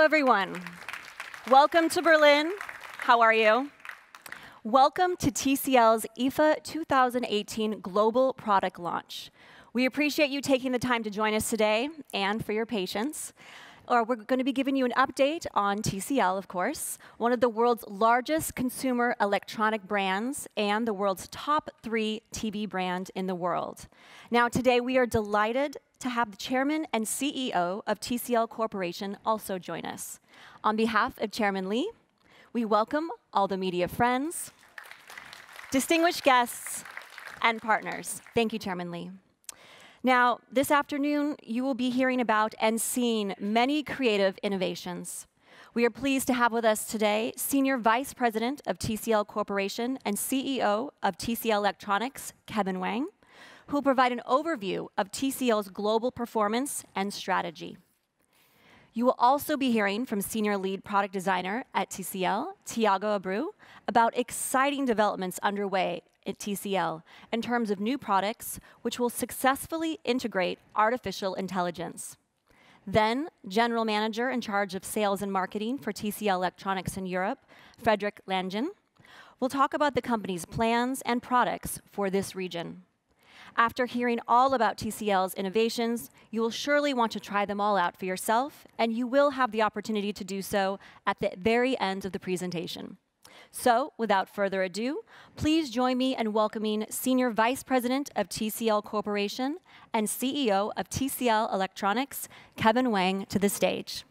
everyone. Welcome to Berlin. How are you? Welcome to TCL's IFA 2018 Global Product Launch. We appreciate you taking the time to join us today and for your patience. We're going to be giving you an update on TCL, of course, one of the world's largest consumer electronic brands and the world's top 3 TV brand in the world. Now, today we are delighted to have the Chairman and CEO of TCL Corporation also join us. On behalf of Chairman Lee, we welcome all the media friends, distinguished guests, and partners. Thank you, Chairman Lee. Now, this afternoon, you will be hearing about and seeing many creative innovations. We are pleased to have with us today Senior Vice President of TCL Corporation and CEO of TCL Electronics, Kevin Wang, who will provide an overview of TCL's global performance and strategy. You will also be hearing from Senior Lead Product Designer at TCL, Tiago Abreu, about exciting developments underway at TCL in terms of new products which will successfully integrate artificial intelligence. Then, General Manager in charge of Sales and Marketing for TCL Electronics in Europe, Frederick Langen, will talk about the company's plans and products for this region. After hearing all about TCL's innovations, you will surely want to try them all out for yourself, and you will have the opportunity to do so at the very end of the presentation. So, without further ado, please join me in welcoming Senior Vice President of TCL Corporation and CEO of TCL Electronics, Kevin Wang, to the stage.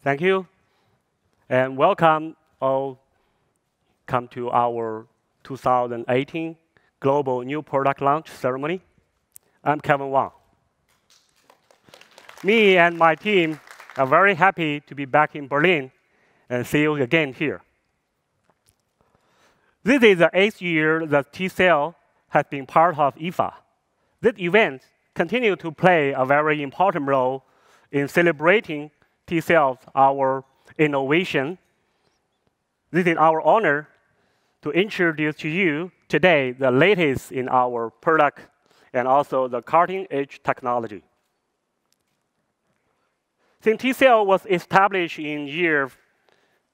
Thank you, and welcome all. Come to our 2018 Global New Product Launch Ceremony. I'm Kevin Wang. Me and my team are very happy to be back in Berlin and see you again here. This is the 8th year that TCL has been part of IFA. This event continues to play a very important role in celebrating TCL's our innovation. This is our honor to introduce to you today the latest in our product and also the cutting-edge technology. Since TCL was established in year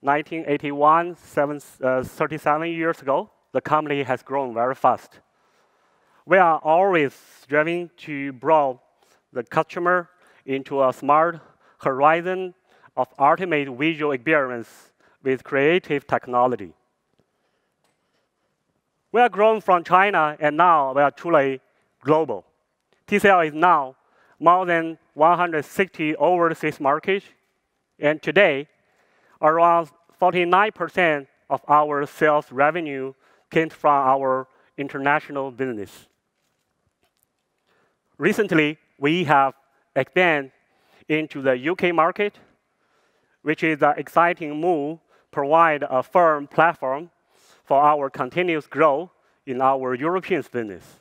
1981, 37 years ago, the company has grown very fast. We are always striving to bring the customer into a smart horizon of ultimate visual experience with creative technology. We are grown from China, and now we are truly global. TCL is now more than 160 overseas markets, and today, around 49% of our sales revenue came from our international business. Recently, we have expanded into the UK market, which is an exciting move, provide a firm platform for our continuous growth in our European business.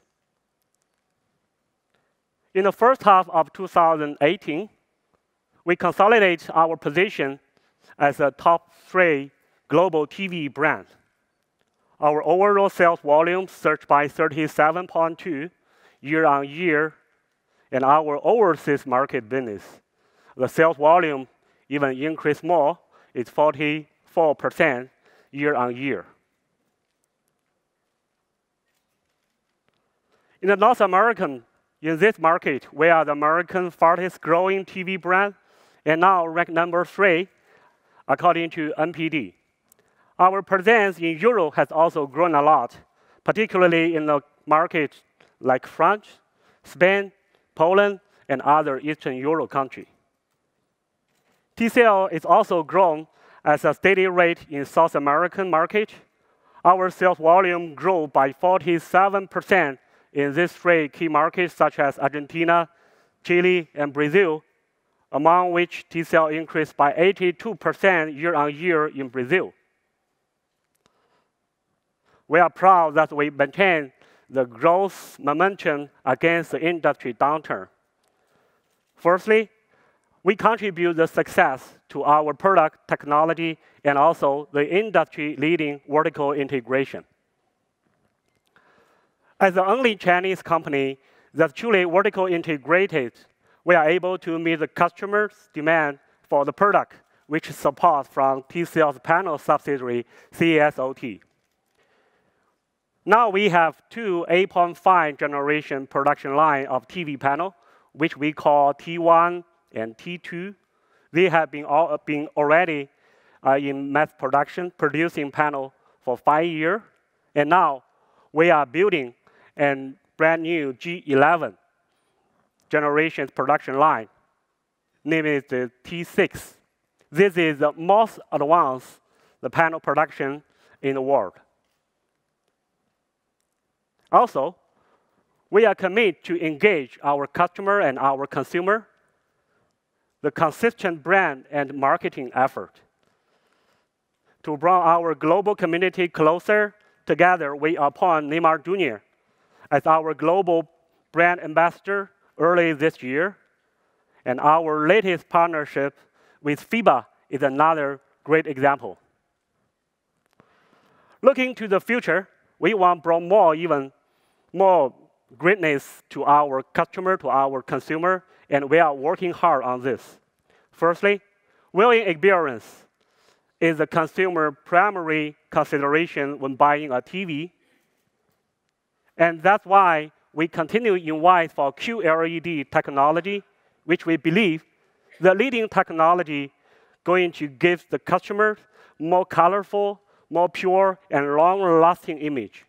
In the first half of 2018, we consolidate our position as a top 3 global TV brand. Our overall sales volume surged by 37.2% year-on-year, and our overseas market business, the sales volume even increased more, it's 44% year-on-year. In the North American, in this market, we are the American fastest growing TV brand and now ranked number 3 according to NPD. Our presence in Europe has also grown a lot, particularly in the markets like France, Spain, Poland, and other Eastern Europe countries. TCL is also grown at a steady rate in South American market. Our sales volume grew by 47% in these 3 key markets, such as Argentina, Chile, and Brazil, among which TCL increased by 82% year-on-year in Brazil. We are proud that we maintain the growth momentum against the industry downturn. Firstly, We contribute the success to our product technology and also the industry-leading vertical integration. As the only Chinese company that's truly vertical integrated, we are able to meet the customer's demand for the product, which is support from TCL's panel subsidiary, CESOT. Now we have two 8.5 generation production line of TV panel, which we call T1 and T2. They have been already in mass production, producing panel for 5 years. And now we are building a brand new G11 generation production line, named the T6. This is the most advanced panel production in the world. Also, we are committed to engage our customer and our consumer, the consistent brand and marketing effort. To bring our global community closer together, we appoint Neymar Jr. as our global brand ambassador early this year. And our latest partnership with FIBA is another great example. Looking to the future, we want to bring even more greatness to our customer, to our consumer, and we are working hard on this. Firstly, viewing experience is the consumer primary consideration when buying a TV. And that's why we continue to invite for QLED technology, which we believe the leading technology going to give the customer more colorful, more pure, and long-lasting image.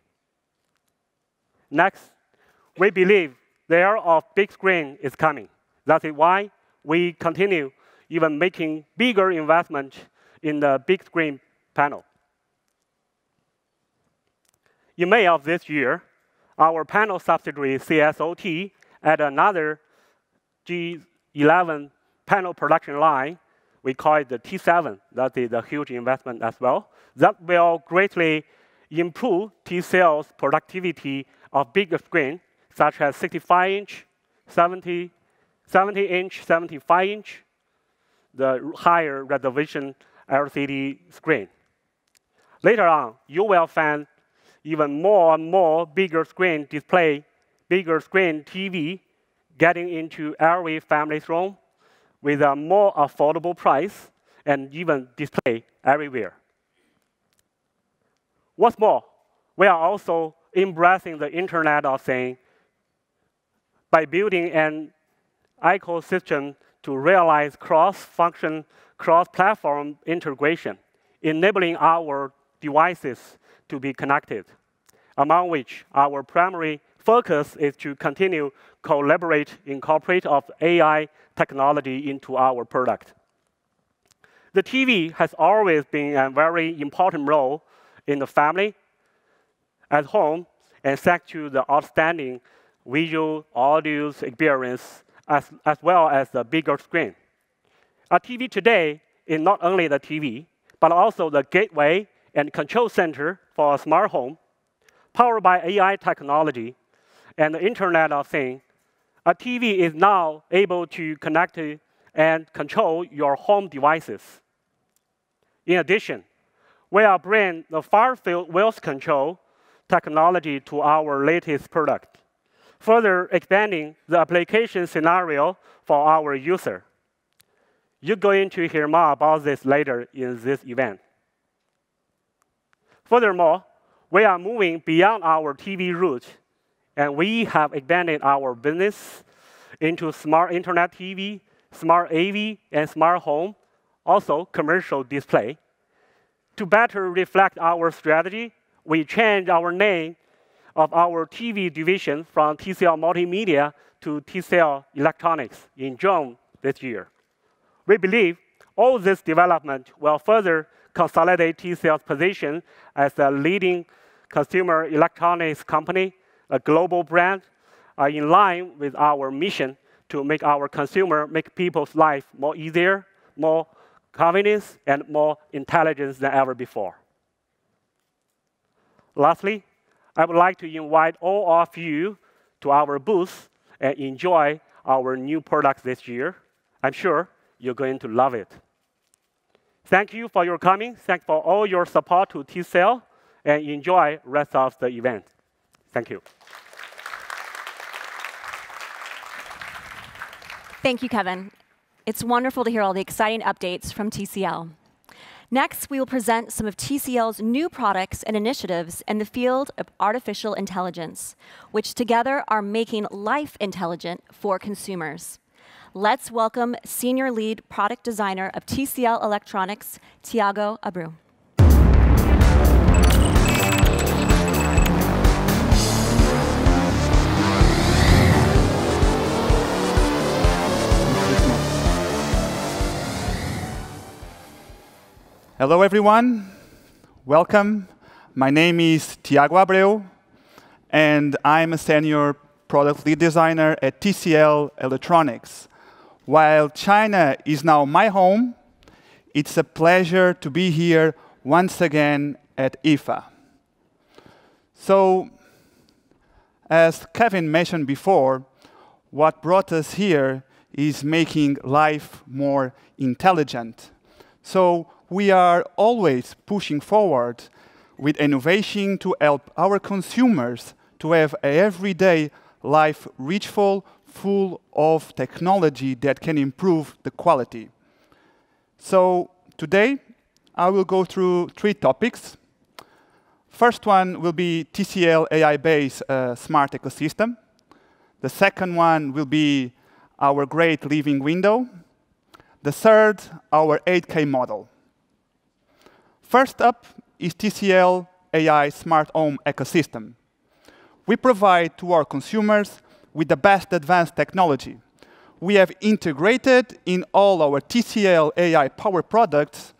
Next, we believe the era of big screen is coming. That is why we continue even making bigger investment in the big screen panel. In May of this year, our panel subsidiary, CESOT, added another G11 panel production line. We call it the T7. That is a huge investment as well. That will greatly improve TCL's productivity of bigger screen, such as 65-inch, 70-inch, 75-inch, the higher resolution LCD screen. Later on, you will find even more and more bigger screen display, bigger screen TV getting into every family's room with a more affordable price and even display everywhere. What's more, we are also embracing the Internet of Things by building an ecosystem to realize cross-function, cross-platform integration, enabling our devices to be connected, among which our primary focus is to continue incorporate of AI technology into our product. The TV has always been a very important role in the family, at home, and thanks to the outstanding visual audio experience as well as the bigger screen. A TV today is not only the TV, but also the gateway and control center for a smart home, powered by AI technology and the Internet of Things. A TV is now able to connect and control your home devices. In addition, we are bringing the far-field voice control technology to our latest product, further expanding the application scenario for our user. You're going to hear more about this later in this event. Furthermore, we are moving beyond our TV roots, and we have expanded our business into smart internet TV, smart AV, and smart home, also commercial display. To better reflect our strategy, we changed our name of our TV division from TCL Multimedia to TCL Electronics in June this year. We believe all this development will further consolidate TCL's position as a leading consumer electronics company, a global brand, in line with our mission to make our consumer, make people's life more easier, more convenience, and more intelligence than ever before. Lastly, I would like to invite all of you to our booth and enjoy our new products this year. I'm sure You're going to love it. Thank you for your coming. Thanks for all your support to TCL, and enjoy the rest of the event. Thank you. Thank you, Kevin. It's wonderful to hear all the exciting updates from TCL. Next, we will present some of TCL's new products and initiatives in the field of artificial intelligence, which together are making life intelligent for consumers. Let's welcome Senior Lead Product Designer of TCL Electronics, Tiago Abreu. Hello, everyone. Welcome. My name is Tiago Abreu, and I'm a senior product lead designer at TCL Electronics. While China is now my home, it's a pleasure to be here once again at IFA. So, as Kevin mentioned before, what brought us here is making life more intelligent. So, we are always pushing forward with innovation to help our consumers to have an everyday life richful, full of technology that can improve the quality. So today, I will go through 3 topics. First one will be TCL AI-based smart ecosystem. The second one will be our great living window. The third, our 8K model. First up is TCL AI Smart Home Ecosystem. We provide to our consumers with the best advanced technology. We have integrated in all our TCL AI power products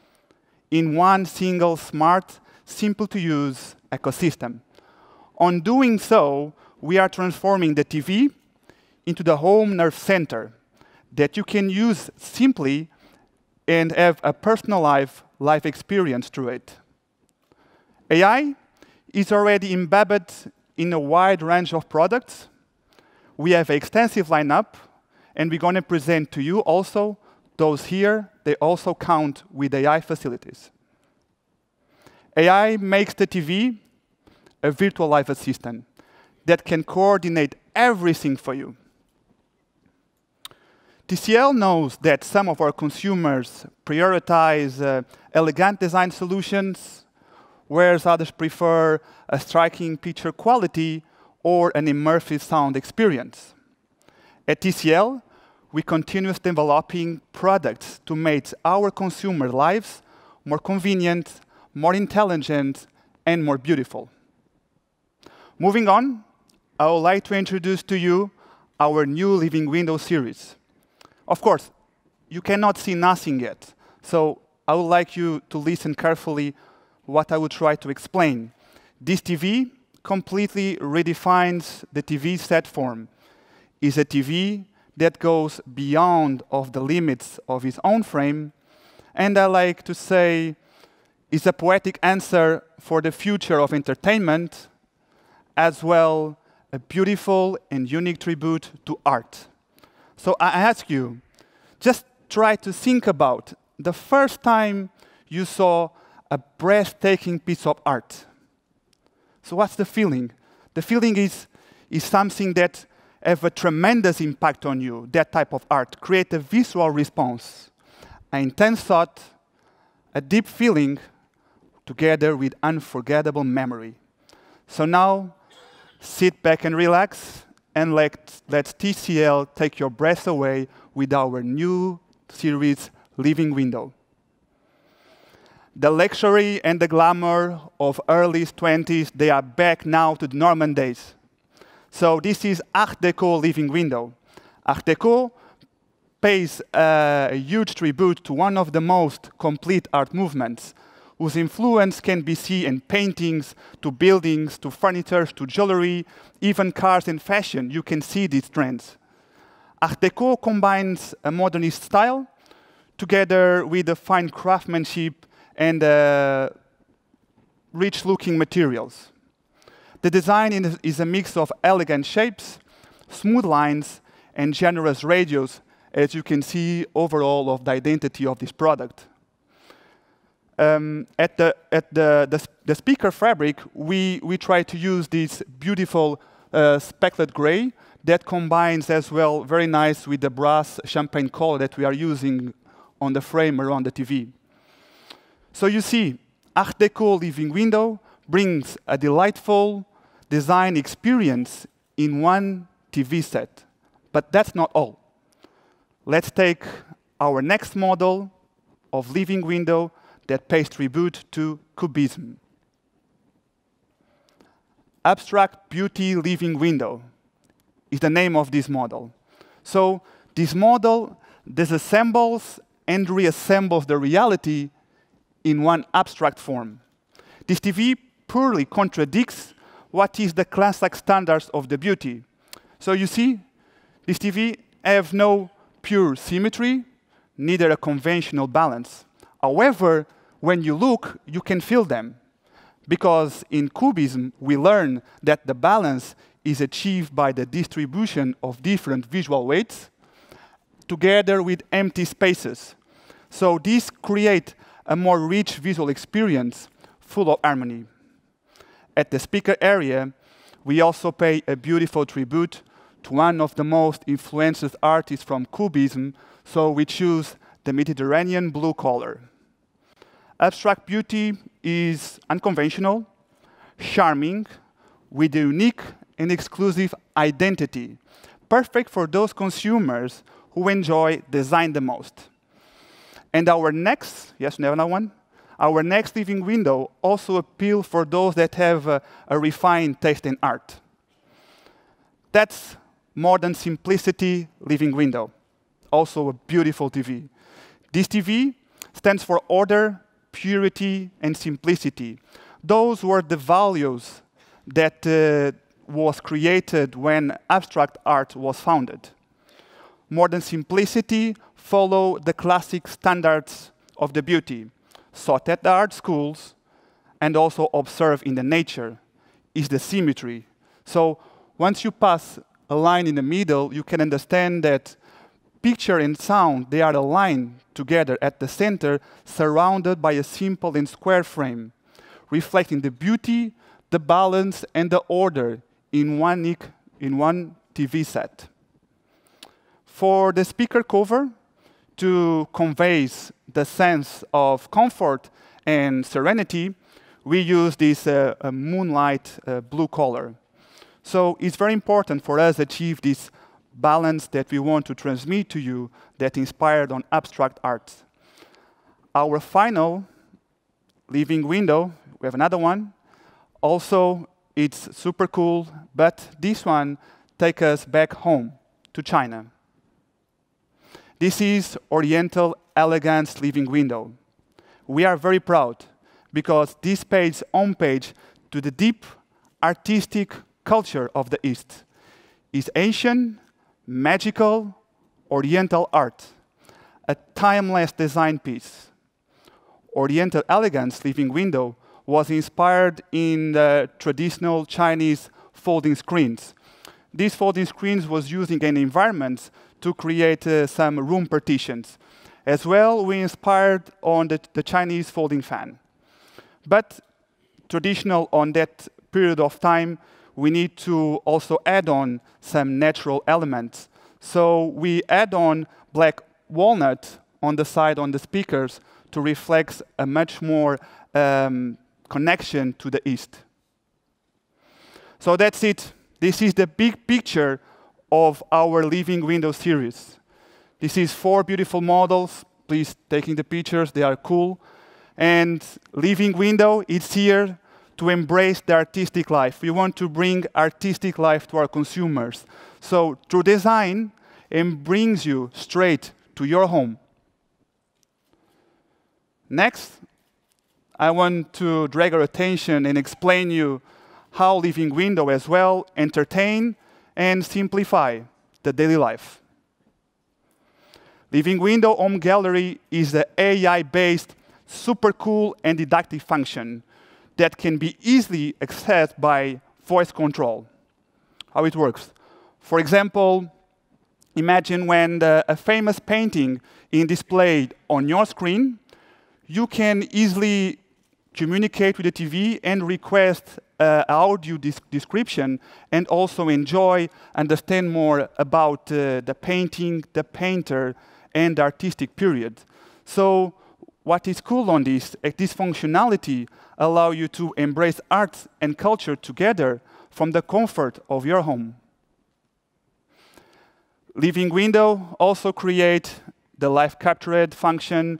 in one single smart, simple-to-use ecosystem. On doing so, we are transforming the TV into the home nerve center that you can use simply and have a personalized life experience through it. AI is already embedded in a wide range of products. We have an extensive lineup, and we're going to present to you also those here. They also count with AI facilities. AI makes the TV a virtual life assistant that can coordinate everything for you. TCL knows that some of our consumers prioritize elegant design solutions, whereas others prefer a striking picture quality or an immersive sound experience. At TCL, we continue developing products to make our consumer lives more convenient, more intelligent, and more beautiful. Moving on, I would like to introduce to you our new Living Window series. Of course, you cannot see nothing yet, so I would like you to listen carefully what I will try to explain. This TV completely redefines the TV set form. It's a TV that goes beyond of the limits of its own frame, and I like to say it's a poetic answer for the future of entertainment, as well a beautiful and unique tribute to art. So I ask you, just try to think about the first time you saw a breathtaking piece of art. So what's the feeling? The feeling is something that has a tremendous impact on you, that type of art. Create a visual response, an intense thought, a deep feeling, together with unforgettable memory. So now, sit back and relax, and let's TCL take your breath away with our new series, Living Window. The luxury and the glamour of early 20s, they are back now to the Norman days. So this is Art Deco Living Window. Art Deco pays a huge tribute to one of the most complete art movements, whose influence can be seen in paintings, to buildings, to furniture, to jewelry, even cars and fashion. You can see these trends. Art Deco combines a modernist style together with a fine craftsmanship and rich-looking materials. The design is a mix of elegant shapes, smooth lines, and generous radius, as you can see, overall of the identity of this product. At the speaker fabric, we try to use this beautiful specklet gray that combines as well very nice with the brass champagne color that we are using on the frame around the TV. So you see, Art Deco living window brings a delightful design experience in one TV set. But that's not all. Let's take our next model of living window that pays tribute to Cubism. Abstract Beauty Living Window is the name of this model. So this model disassembles and reassembles the reality in one abstract form. This TV purely contradicts what is the classic standards of the beauty. So you see, this TV have no pure symmetry, neither a conventional balance. However, when you look, you can feel them. Because in Cubism, we learn that the balance is achieved by the distribution of different visual weights together with empty spaces. So this creates a more rich visual experience full of harmony. At the speaker area, we also pay a beautiful tribute to one of the most influential artists from Cubism, so we choose the Mediterranean blue color. Abstract beauty is unconventional, charming, with a unique and exclusive identity, perfect for those consumers who enjoy design the most. And our next, yes, another one? Our next living window also appeals for those that have a refined taste in art. That's Modern Simplicity Living Window, also a beautiful TV. This TV stands for order, purity, and simplicity. Those were the values that was created when abstract art was founded. Modern simplicity follow the classic standards of the beauty, sought at the art schools, and also observed in the nature, is the symmetry. So once you pass a line in the middle, you can understand that picture and sound, they are aligned together at the center, surrounded by a simple and square frame, reflecting the beauty, the balance, and the order in one TV set. For the speaker cover, to convey the sense of comfort and serenity, we use this moonlight blue color. So it's very important for us to achieve this balance that we want to transmit to you that inspired on abstract art. Our final living window, we have another one. Also, it's super cool, but this one takes us back home to China. This is Oriental Elegance Living Window. We are very proud because this pays homage to the deep artistic culture of the East. It's ancient, magical, Oriental art, a timeless design piece. Oriental Elegance Living Window was inspired in the traditional Chinese folding screens. These folding screens was using an environment to create some room partitions. As well, we inspired on the Chinese folding fan. But traditional on that period of time, we need to also add on some natural elements. So we add on black walnut on the side on the speakers to reflect a much more connection to the East. So that's it. This is the big picture of our Living Window series. This is 4 beautiful models. Please taking the pictures, they are cool. And Living Window is here to embrace the artistic life. We want to bring artistic life to our consumers. So through design, it brings you straight to your home. Next, I want to drag our attention and explain you how Living Window as well entertain and simplify the daily life. Living Window Home Gallery is an AI-based, super cool and didactic function that can be easily accessed by voice control. How it works. For example, Imagine when a famous painting is displayed on your screen, you can easily communicate with the TV and request audio description, and also enjoy, understand more about the painting, the painter, and the artistic period. So what is cool on this functionality allow you to embrace art and culture together from the comfort of your home. Living window also create the live captured function,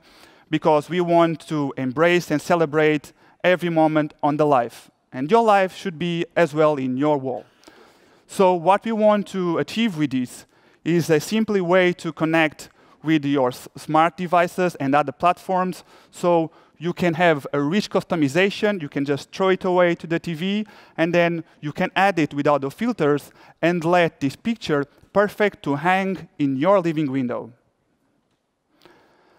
because we want to embrace and celebrate every moment on the life. And your life should be as well in your wall. So what we want to achieve with this is a simple way to connect with your smart devices and other platforms, so you can have a rich customization. You can just throw it away to the TV, and then you can add it without the filters and let this picture perfect to hang in your living window.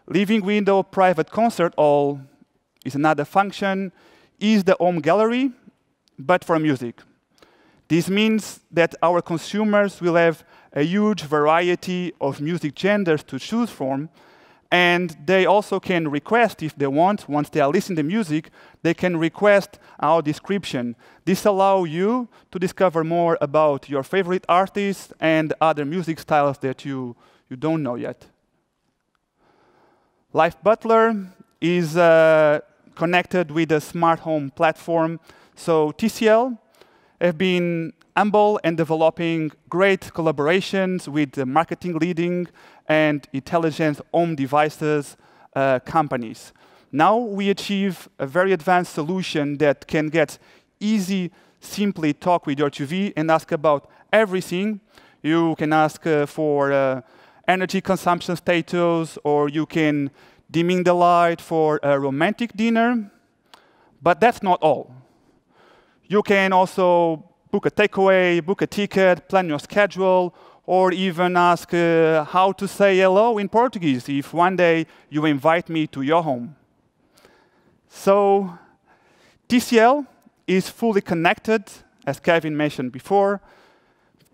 Living window private concert hall is another function, is the home gallery, but for music. This means that our consumers will have a huge variety of music genders to choose from, and they also can request, if they want, once they are listening to music, they can request our description. This allows you to discover more about your favorite artists and other music styles that you don't know yet. Life Butler is connected with a smart home platform. So TCL have been humble and developing great collaborations with the marketing leading and intelligent home devices companies. Now we achieve a very advanced solution that can get easy, simply talk with your TV and ask about everything. You can ask for energy consumption status, or you can dimming the light for a romantic dinner. But that's not all. You can also book a takeaway, book a ticket, plan your schedule, or even ask how to say hello in Portuguese if one day you invite me to your home. So TCL is fully connected, as Kevin mentioned before,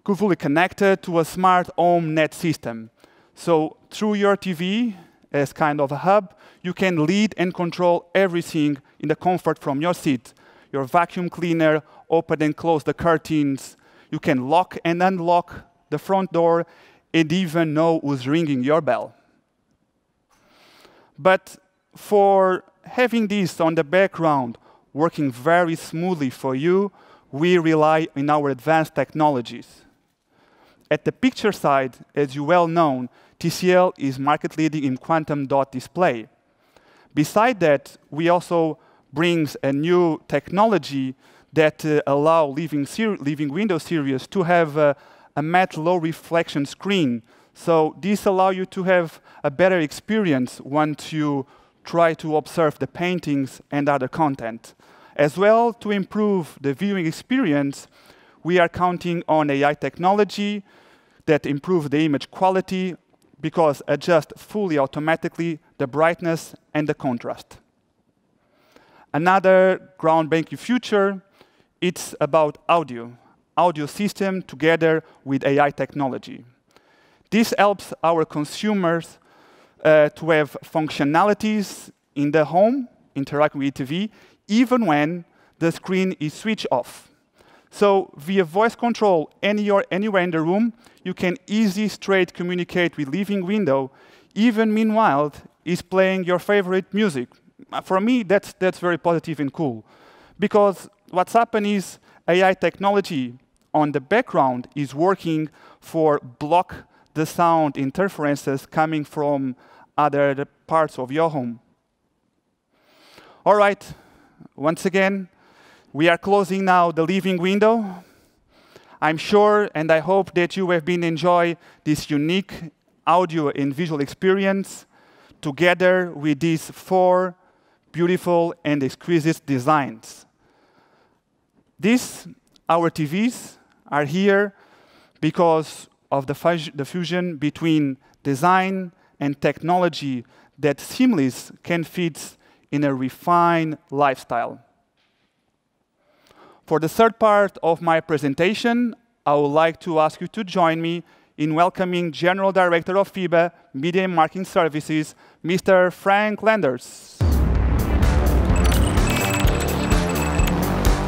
fully connected to a smart home net system. So through your TV, as kind of a hub, you can lead and control everything in the comfort from your seat. Your vacuum cleaner, open and close the curtains. You can lock and unlock the front door and even know who's ringing your bell. But for having this on the background working very smoothly for you, we rely on our advanced technologies. At the picture side, as you well know, TCL is market leading in quantum dot display. Beside that, we also brings a new technology that allow living window series to have a matte low reflection screen. So this allows you to have a better experience once you try to observe the paintings and other content. As well, to improve the viewing experience, we are counting on AI technology that improves the image quality, because adjust fully automatically the brightness and the contrast. Another groundbreaking feature, it's about audio system together with AI technology. This helps our consumers to have functionalities in the home, interacting with TV, even when the screen is switched off. So via voice control anywhere in the room, you can easily straight communicate with living window, even meanwhile is playing your favorite music. For me, that's very positive and cool. Because what's happened is AI technology on the background is working for block the sound interferences coming from other parts of your home. All right, once again, we are closing now the living window. I'm sure and I hope that you have been enjoying this unique audio and visual experience together with these 4 beautiful and exquisite designs. Our TVs are here because of the fusion between design and technology that seamlessly can fit in a refined lifestyle. For the third part of my presentation, I would like to ask you to join me in welcoming General Director of FIBA Media and Marketing Services, Mr. Frank Landers.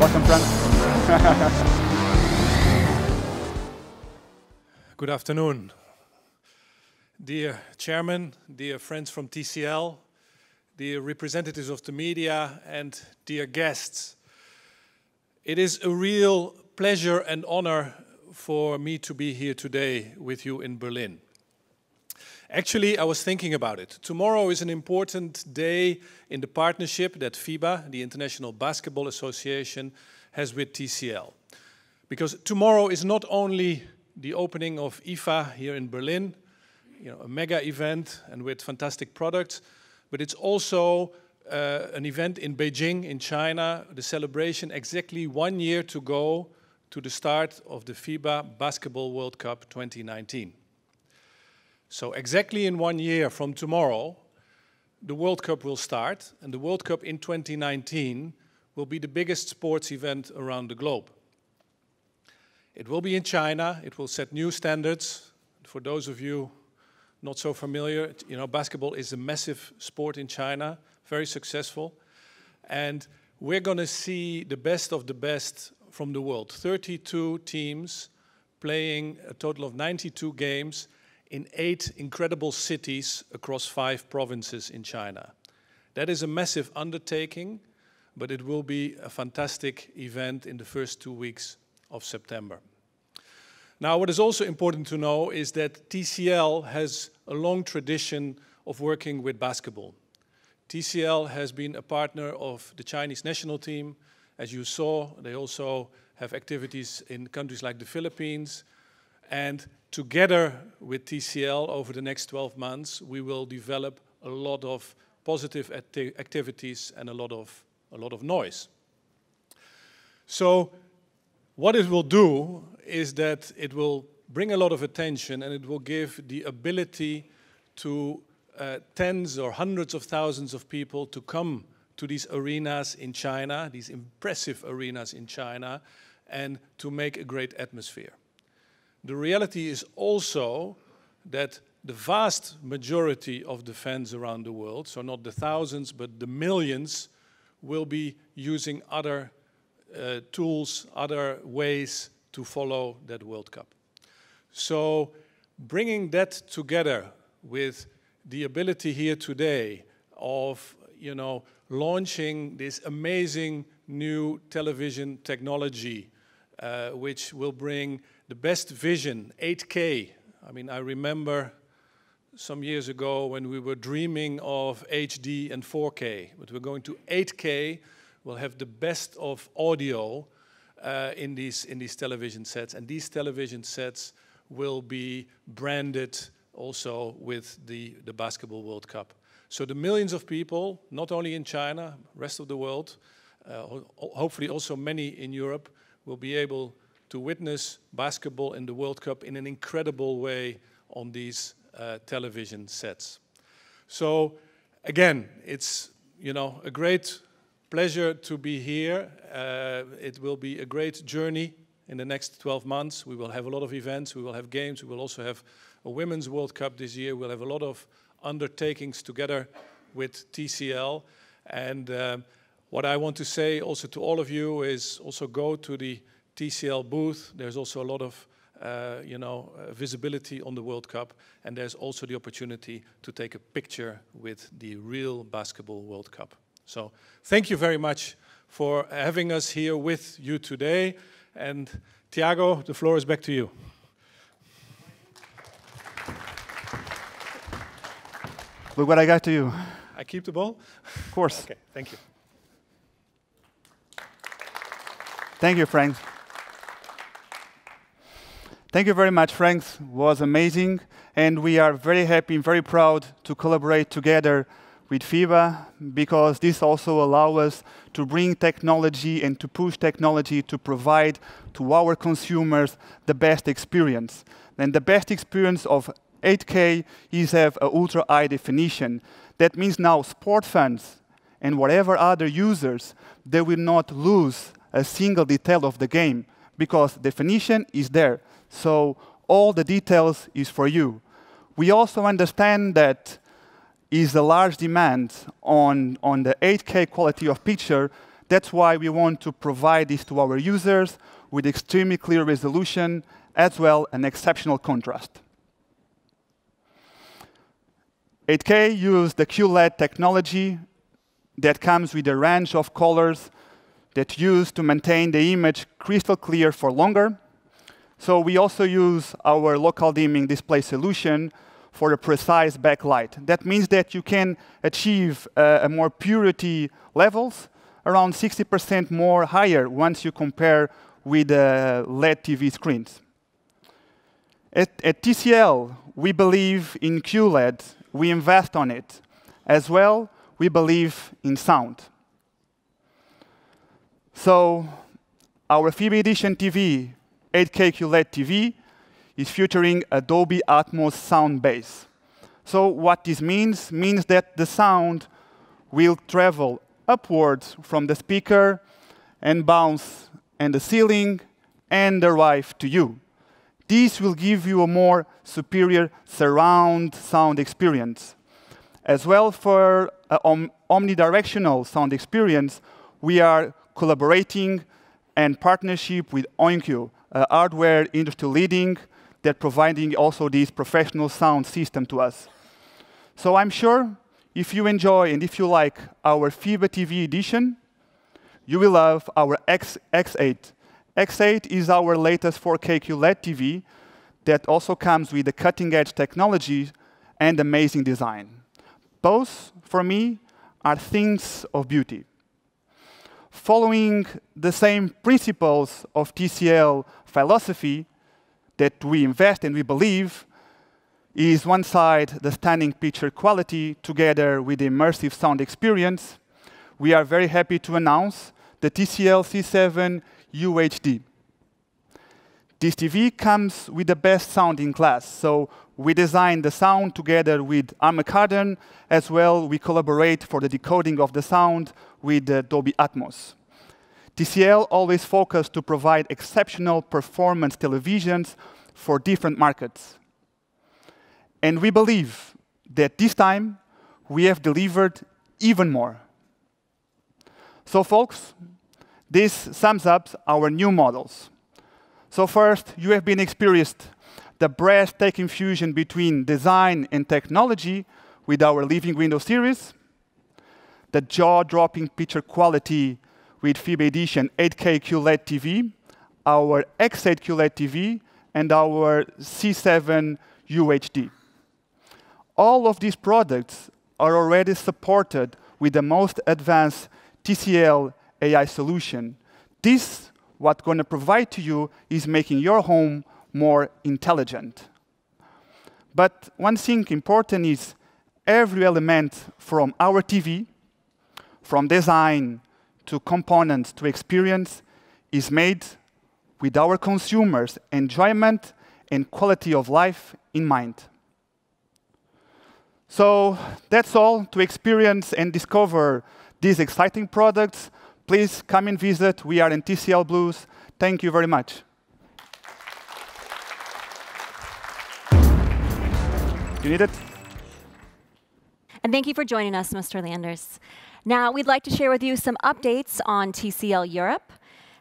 Welcome, Frank. Good afternoon. Dear Chairman, dear friends from TCL, dear representatives of the media, and dear guests. It is a real pleasure and honor for me to be here today with you in Berlin. Actually, I was thinking about it. Tomorrow is an important day in the partnership that FIBA, the International Basketball Association, has with TCL. Because tomorrow is not only the opening of IFA here in Berlin, a mega event and with fantastic products, but it's also an event in Beijing, in China, the celebration exactly 1 year to go to the start of the FIBA Basketball World Cup 2019. So exactly in 1 year from tomorrow, the World Cup will start, and the World Cup in 2019 will be the biggest sports event around the globe. It will be in China. It will set new standards. For those of you not so familiar, basketball is a massive sport in China, very successful. And we're going to see the best of the best from the world. 32 teams playing a total of 92 games in 8 incredible cities across 5 provinces in China. That is a massive undertaking, but it will be a fantastic event in the first 2 weeks of September. Now, what is also important to know is that TCL has a long tradition of working with basketball. TCL has been a partner of the Chinese national team. As you saw, they also have activities in countries like the Philippines. And together with TCL, over the next 12 months, we will develop a lot of positive activities and a lot of noise. So what it will do is that it will bring a lot of attention, and it will give the ability to tens or hundreds of thousands of people to come to these arenas in China, these impressive arenas in China, and to make a great atmosphere. The reality is also that the vast majority of the fans around the world, so not the thousands, but the millions, will be using other tools, other ways to follow that World Cup. So bringing that together with the ability here today of, launching this amazing new television technology, which will bring the best vision, 8K. I mean, I remember some years ago when we were dreaming of HD and 4K, but we're going to 8K. We'll have the best of audio in these television sets, and these television sets will be branded also with the Basketball World Cup. So the millions of people, not only in China, rest of the world, hopefully also many in Europe, will be able to witness basketball in the World Cup in an incredible way on these television sets. So again, it's a great pleasure to be here. It will be a great journey in the next 12 months. We will have a lot of events, we will have games, we will also have a Women's World Cup this year. We'll have a lot of undertakings together with TCL. And what I want to say also to all of you is also go to the TCL booth. There's also a lot of visibility on the World Cup, and there's also the opportunity to take a picture with the real Basketball World Cup. So thank you very much for having us here with you today. And Thiago, the floor is back to you. Look what I got to you. I keep the ball? Of course. Okay, thank you. Thank you, Frank. Thank you very much, Frank. It was amazing. And we are very happy and very proud to collaborate together with FIBA, because this also allows us to bring technology and to push technology to provide to our consumers the best experience. And the best experience of 8K is have an ultra high definition. That means now sport fans and whatever other users, they will not lose a single detail of the game because definition is there. So all the details is for you. We also understand that is a large demand on the 8K quality of picture. That's why we want to provide this to our users with extremely clear resolution, as well an exceptional contrast. 8K uses the QLED technology that comes with a range of colors that use to maintain the image crystal clear for longer. So we also use our local dimming display solution for a precise backlight. That means that you can achieve a more purity levels, around 60% more higher once you compare with LED TV screens. At TCL, we believe in QLED. We invest on it. As well, we believe in sound. So our FIBA Edition TV, 8K QLED TV, is featuring a Dolby Atmos sound base. So what this means that the sound will travel upwards from the speaker and bounce in the ceiling and arrive to you. This will give you a more superior surround sound experience. As well, for an omnidirectional sound experience, we are collaborating and partnership with OinQ, a hardware industry leading that providing also this professional sound system to us. So I'm sure if you enjoy and if you like our FIBA TV edition, you will love our X8. X8 is our latest 4K QLED TV that also comes with the cutting-edge technology and amazing design. Both, for me, are things of beauty. Following the same principles of TCL philosophy that we invest and we believe is one side the stunning picture quality together with the immersive sound experience, we are very happy to announce the TCL C7 UHD. This TV comes with the best sound in class. So we designed the sound together with Armour Kardon. As well, we collaborate for the decoding of the sound with Dolby Atmos. TCL always focused to provide exceptional performance televisions for different markets. And we believe that this time we have delivered even more. So folks, this sums up our new models. So first, you have been experienced the breathtaking fusion between design and technology with our Living Window series, the jaw-dropping picture quality with FIBA Edition 8K QLED TV, our X8 QLED TV, and our C7 UHD. All of these products are already supported with the most advanced TCL AI solution. This, what's going to provide to you, is making your home more intelligent. But one thing important is every element from our TV, from design to components to experience, is made with our consumers' enjoyment and quality of life in mind. So that's all to experience and discover these exciting products. Please come and visit. We are in TCL Blues. Thank you very much. Do you need it? And thank you for joining us, Mr. Landers. Now, we'd like to share with you some updates on TCL Europe.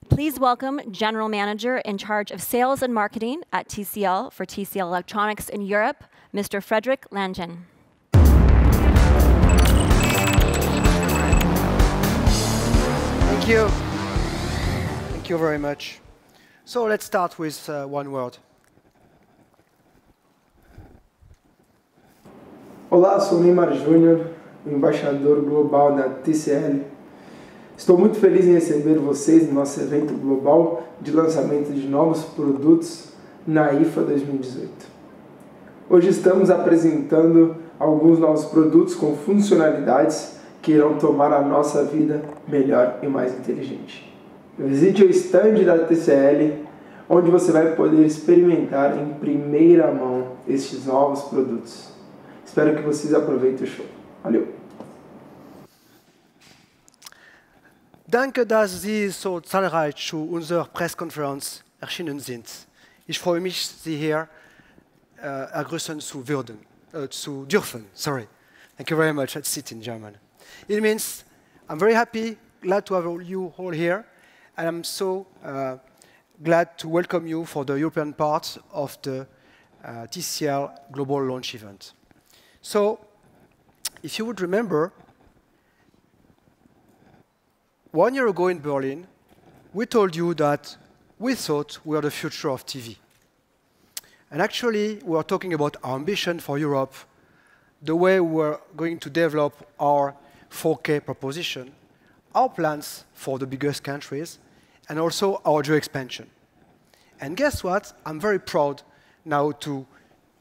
Please welcome General Manager in charge of Sales and Marketing at TCL for TCL Electronics in Europe, Mr. Frederick Langen. Thank you. Thank you very much. So let's start with one word. Olá, sou Neymar Júnior, embaixador global da TCL. Estou muito feliz em receber vocês no nosso evento global de lançamento de novos produtos na IFA 2018. Hoje estamos apresentando alguns novos produtos com funcionalidades que irão tornar a nossa vida melhor e mais inteligente. Visite o stand da TCL, onde você vai poder experimentar em primeira mão estes novos produtos. Espero que vocês aproveitem o show. Valeu! Danke, dass Sie so zahlreich zu unserer Press Conference erschienen sind. Ich freue mich, Sie hier begrüßen zu dürfen. Sorry. Thank you very much. Let's sit in German. It means I'm very happy, glad to have you all here, and I'm so glad to welcome you for the European part of the TCL Global Launch event. So, if you would remember, 1 year ago in Berlin, we told you that we thought we were the future of TV. And actually, we are talking about our ambition for Europe, the way we're going to develop our 4K proposition, our plans for the biggest countries, and also our geo expansion. And guess what? I'm very proud now to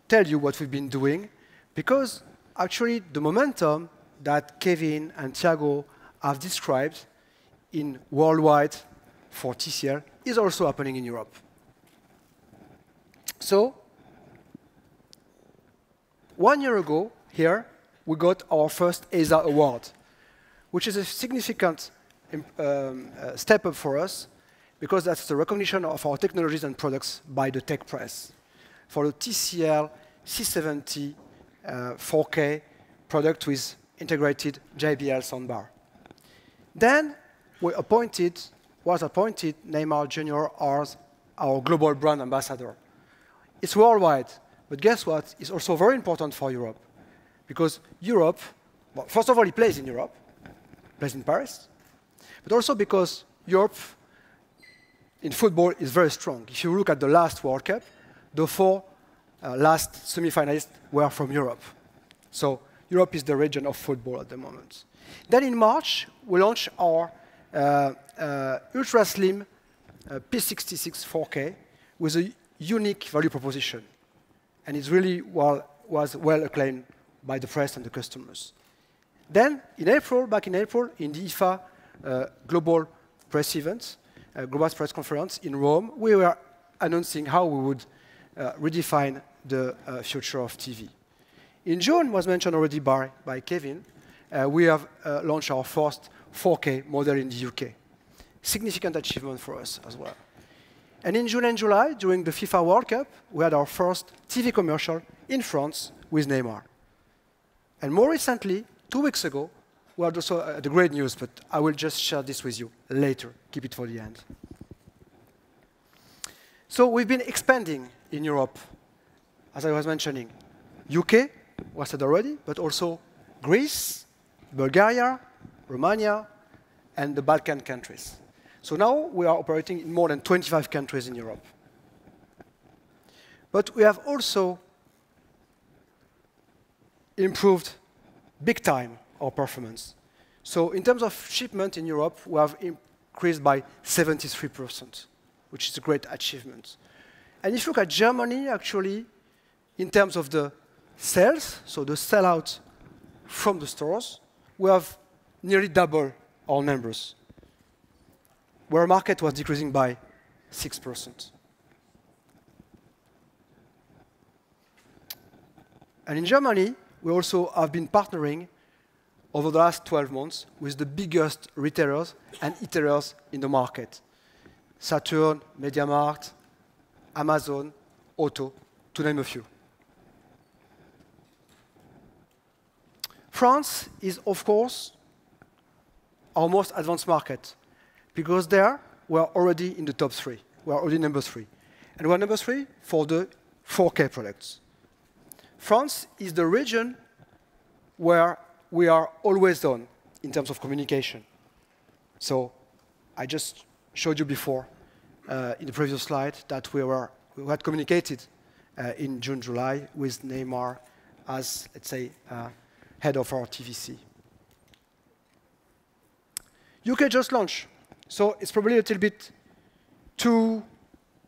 tell you what we've been doing, because actually the momentum that Kevin and Thiago have described in worldwide for TCL is also happening in Europe. So, 1 year ago, here, we got our first ESA award, which is a significant step up for us, because that's the recognition of our technologies and products by the tech press for the TCL C70 4K product with integrated JBL soundbar. Then was appointed Neymar Jr. as our global brand ambassador. It's worldwide, but guess what? It's also very important for Europe, because Europe, well, first of all, he plays in Europe, plays in Paris, but also because Europe in football is very strong. If you look at the last World Cup, the 4 last semi-finalists were from Europe. So Europe is the region of football at the moment. Then in March, we launched our ultra-slim P66 4K with a unique value proposition. And it really was well acclaimed by the press and the customers. Then, back in April, in the IFA Global Press event, Global Press Conference in Rome, we were announcing how we would redefine the future of TV. In June, was mentioned already by Kevin, we have launched our first 4K model in the UK. Significant achievement for us as well. And in June and July, during the FIFA World Cup, we had our first TV commercial in France with Neymar. And more recently, 2 weeks ago, we had also the great news, but I will just share this with you later. Keep it for the end. So we've been expanding in Europe, as I was mentioning. UK, was said already, but also Greece, Bulgaria, Romania, and the Balkan countries. So now we are operating in more than 25 countries in Europe. But we have also improved big time our performance. So in terms of shipment in Europe, we have increased by 73%, which is a great achievement. And if you look at Germany, actually, in terms of the sales, so the sell-out from the stores, we have nearly double our numbers, where our market was decreasing by 6%. And in Germany, we also have been partnering over the last 12 months with the biggest retailers and e-tailers in the market. Saturn, MediaMarkt, Amazon, Otto, to name a few. France is, of course, our most advanced market, because there we are already in the top 3. We are already number 3. And we are number 3 for the 4K products. France is the region where we are always on in terms of communication. So I just showed you before in the previous slide that we had communicated in June, July with Neymar as, let's say, head of our TVC. UK just launched, so it's probably a little bit too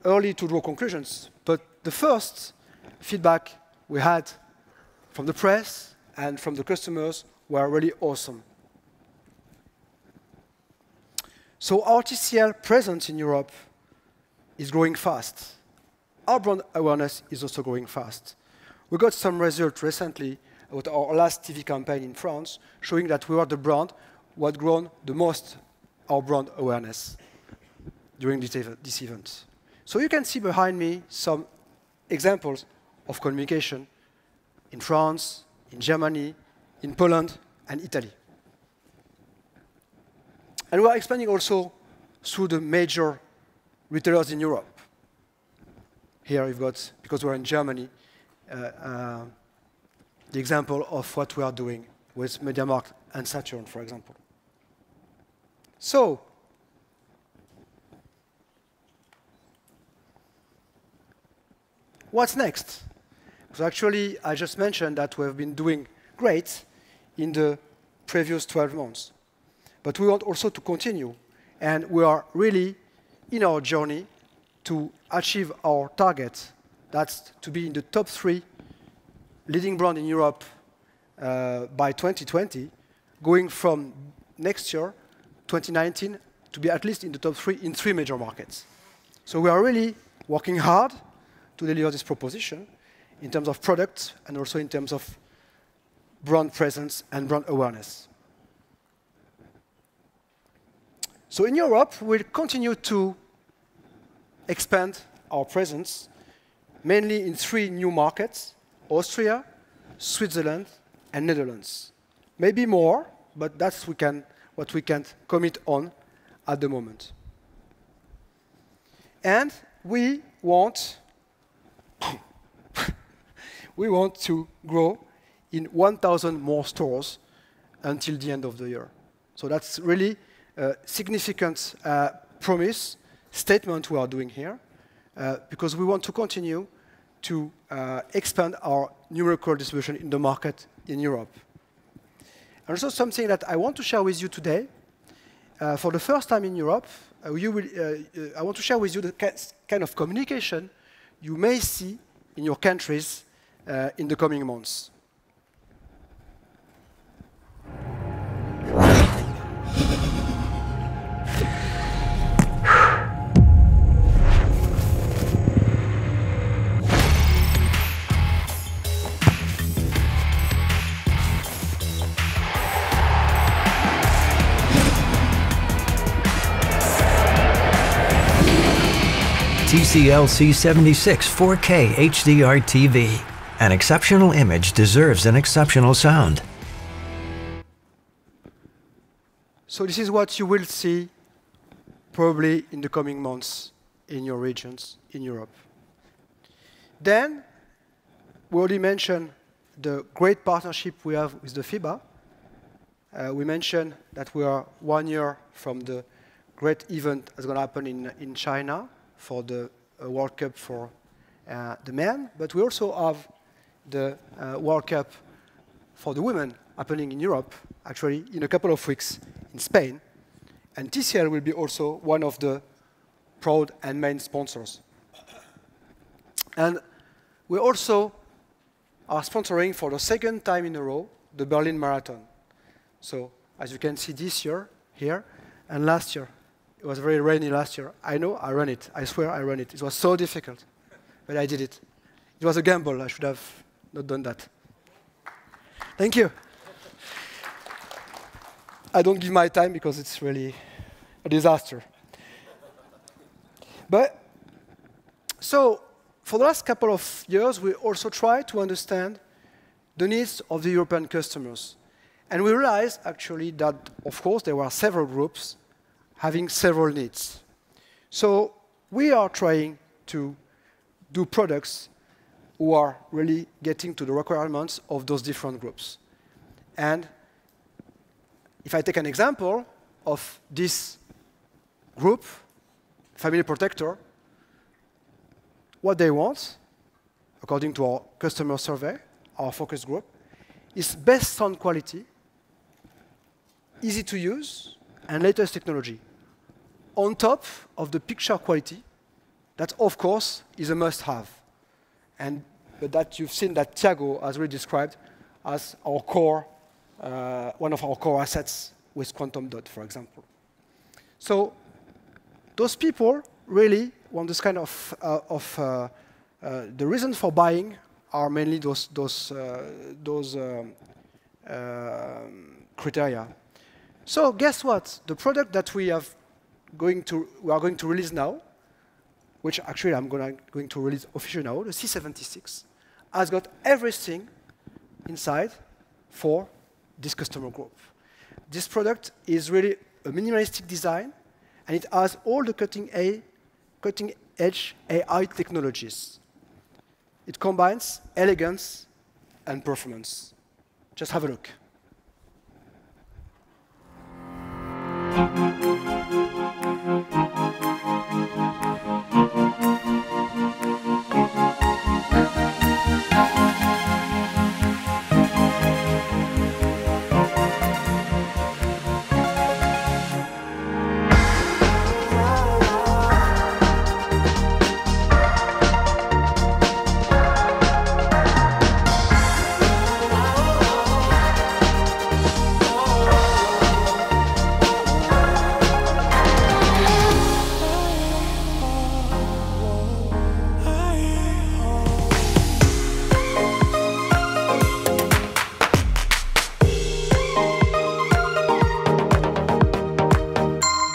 early to draw conclusions, but the first feedback we had from the press and from the customers were really awesome. So our TCL presence in Europe is growing fast. Our brand awareness is also growing fast. We got some results recently with our last TV campaign in France, showing that we are the brand who had grown the most our brand awareness during this event. So you can see behind me some examples of communication in France, in Germany, in Poland, and Italy. And we are expanding also through the major retailers in Europe. Here we've got, because we're in Germany, the example of what we are doing with MediaMarkt and Saturn, for example. So, what's next? So actually, I just mentioned that we have been doing great in the previous 12 months. But we want also to continue. And we are really in our journey to achieve our target. That's to be in the top 3 leading brand in Europe by 2020, going from next year, 2019, to be at least in the top 3 in 3 major markets. So we are really working hard to deliver this proposition in terms of products and also in terms of brand presence and brand awareness. So in Europe, we'll continue to expand our presence, mainly in 3 new markets: Austria, Switzerland, and Netherlands. Maybe more, but that's what we can commit on at the moment. And we want to grow in 1,000 more stores until the end of the year. So that's really a significant promise statement we are doing here, because we want to continue to expand our numerical distribution in the market in Europe. And also something that I want to share with you today, for the first time in Europe, I want to share with you the kind of communication you may see in your countries in the coming months. TCL C76 4K HDR TV. An exceptional image deserves an exceptional sound. So this is what you will see probably in the coming months in your regions in Europe. Then, we already mentioned the great partnership we have with the FIBA. We mentioned that we are 1 year from the great event that's going to happen in China for the World Cup for the men, but we also have the World Cup for the women happening in Europe, actually in a couple of weeks in Spain. And TCL will be also one of the proud and main sponsors. And we also are sponsoring for the 2nd time in a row the Berlin Marathon. So as you can see this year here and last year. It was very rainy last year. I know, I ran it. I swear I ran it. It was so difficult, but I did it. It was a gamble. I should have not done that. Thank you. I don't give my time because it's really a disaster. But, so, for the last couple of years, we also tried to understand the needs of the European customers. And we realized, actually, that, of course, there were several groups having several needs. So we are trying to do products who are really getting to the requirements of those different groups. And if I take an example of this group, Family Protector, what they want, according to our customer survey, our focus group, is best sound quality, easy to use, and latest technology, on top of the picture quality, that of course is a must-have. And that you've seen that Thiago has really described as our core, one of our core assets with Quantum Dot, for example. So those people really want this kind of the reasons for buying are mainly those criteria. So guess what? The product that we are going to release now which actually I'm going to release officially now, the C76, has got everything inside for this customer group. This product is really a minimalistic design, and it has all the cutting-edge AI technologies. It combines elegance and performance. Just have a look.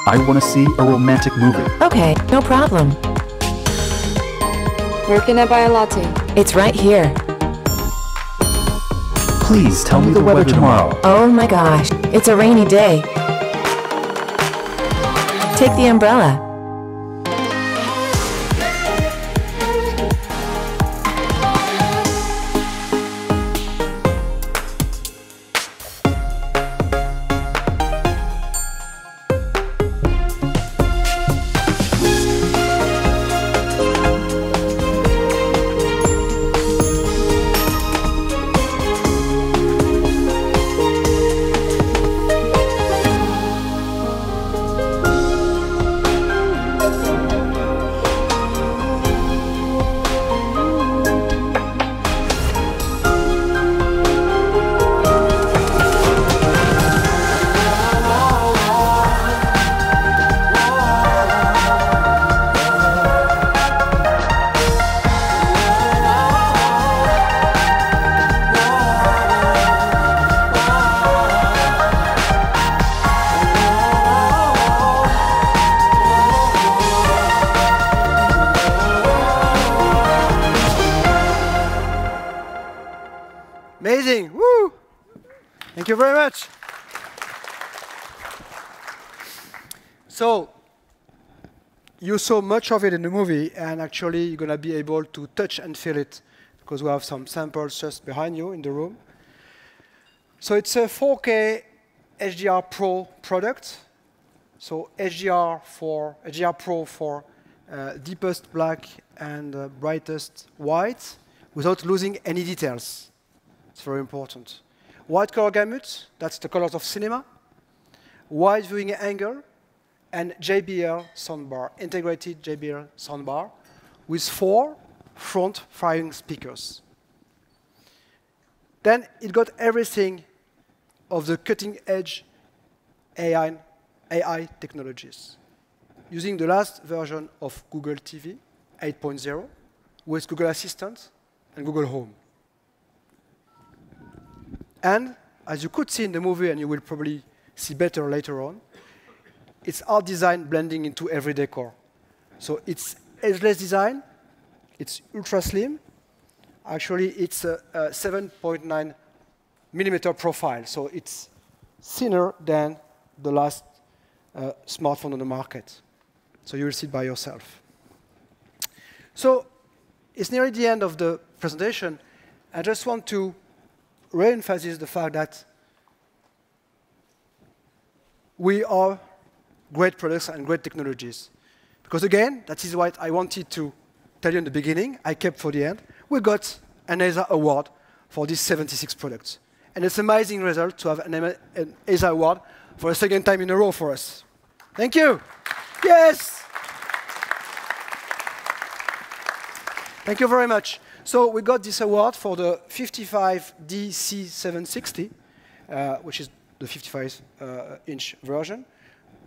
I want to see a romantic movie. Okay, no problem. Where can I buy a latte? It's right here. Please tell me the weather tomorrow. Oh my gosh, it's a rainy day. Take the umbrella. Amazing, woo! Thank you very much. So, you saw much of it in the movie, and actually you're going to be able to touch and feel it, because we have some samples just behind you in the room. So it's a 4K HDR Pro product. So HDR Pro for deepest black and brightest white, without losing any details. It's very important. Wide color gamut, that's the colors of cinema. Wide viewing angle, and JBL soundbar, integrated JBL soundbar, with 4 front-firing speakers. Then it got everything of the cutting-edge AI technologies, using the last version of Google TV 8.0 with Google Assistant and Google Home. And as you could see in the movie, and you will probably see better later on, it's art design blending into every decor. So it's edgeless design, it's ultra slim. Actually, it's a 7.9 millimeter profile, so it's thinner than the last smartphone on the market. So you will see it by yourself. So it's nearly the end of the presentation. I just want to re-emphasize the fact that we are great products and great technologies. Because again, that is what I wanted to tell you in the beginning, I kept for the end. We got an ESA award for these 76 products. And it's an amazing result to have an ESA award for a second time in a row for us. Thank you. Yes. Thank you very much. So we got this award for the 55DC760, which is the 55-inch version.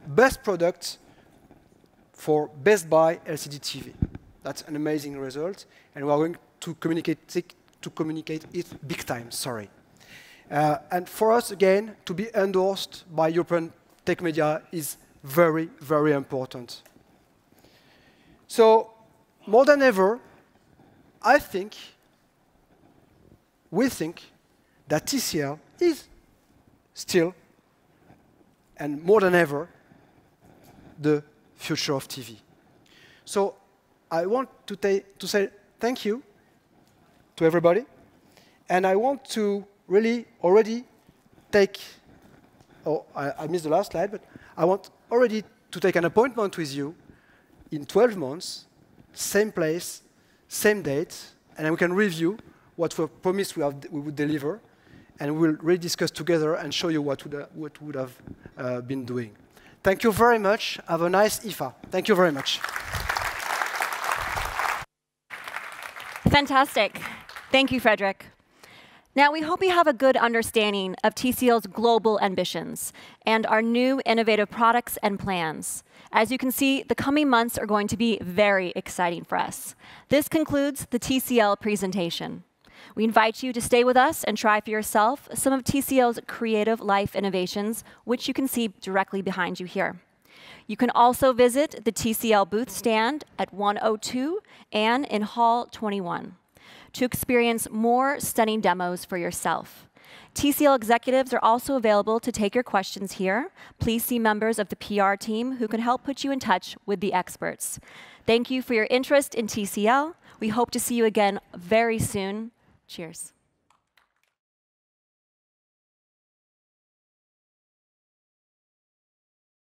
Best product for Best Buy LCD TV. That's an amazing result, and we are going to communicate it big time, sorry. And for us, again, to be endorsed by European tech media is very, very important. So more than ever, we think that TCL is still, and more than ever, the future of TV. So I want to say thank you to everybody, and I want to really already take, I missed the last slide, but I want already to take an appointment with you in 12 months, same place, same date, and then we can review what we promised we would deliver, and we'll really discuss together and show you what would have been doing. Thank you very much. Have a nice IFA. Thank you very much. Fantastic. Thank you, Frederick. Now, we hope you have a good understanding of TCL's global ambitions and our new innovative products and plans. As you can see, the coming months are going to be very exciting for us. This concludes the TCL presentation. We invite you to stay with us and try for yourself some of TCL's creative life innovations, which you can see directly behind you here. You can also visit the TCL booth stand at 102 and in Hall 21 to experience more stunning demos for yourself. TCL executives are also available to take your questions here. Please see members of the PR team who can help put you in touch with the experts. Thank you for your interest in TCL. We hope to see you again very soon. Cheers.